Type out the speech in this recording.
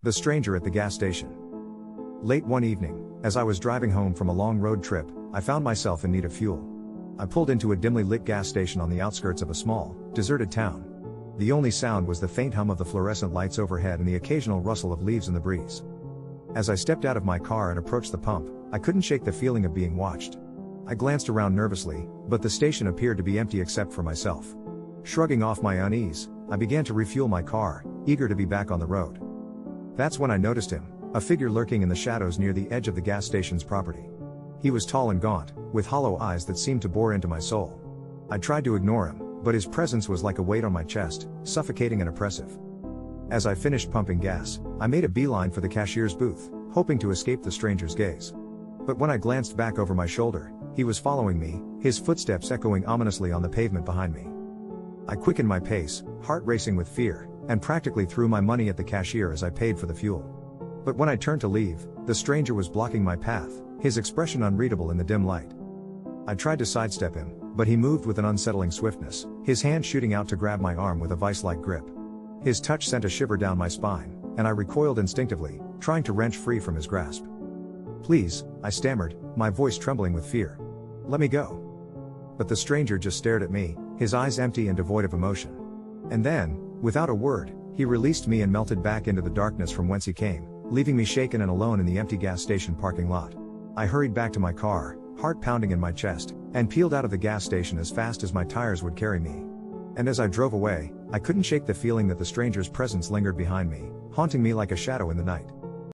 The stranger at the gas station. Late one evening, as I was driving home from a long road trip, I found myself in need of fuel. I pulled into a dimly lit gas station on the outskirts of a small, deserted town. The only sound was the faint hum of the fluorescent lights overhead and the occasional rustle of leaves in the breeze. As I stepped out of my car and approached the pump, I couldn't shake the feeling of being watched. I glanced around nervously, but the station appeared to be empty except for myself. Shrugging off my unease, I began to refuel my car, eager to be back on the road. That's when I noticed him, a figure lurking in the shadows near the edge of the gas station's property. He was tall and gaunt, with hollow eyes that seemed to bore into my soul. I tried to ignore him, but his presence was like a weight on my chest, suffocating and oppressive. As I finished pumping gas, I made a beeline for the cashier's booth, hoping to escape the stranger's gaze. But when I glanced back over my shoulder, he was following me, his footsteps echoing ominously on the pavement behind me. I quickened my pace, heart racing with fear, and practically threw my money at the cashier as I paid for the fuel. But when I turned to leave, the stranger was blocking my path, his expression unreadable in the dim light. I tried to sidestep him, but he moved with an unsettling swiftness, his hand shooting out to grab my arm with a vice-like grip. His touch sent a shiver down my spine, and I recoiled instinctively, trying to wrench free from his grasp. "Please," I stammered, my voice trembling with fear. "Let me go." But the stranger just stared at me, his eyes empty and devoid of emotion. And then, without a word, he released me and melted back into the darkness from whence he came, leaving me shaken and alone in the empty gas station parking lot. I hurried back to my car, heart pounding in my chest, and peeled out of the gas station as fast as my tires would carry me. And as I drove away, I couldn't shake the feeling that the stranger's presence lingered behind me, haunting me like a shadow in the night.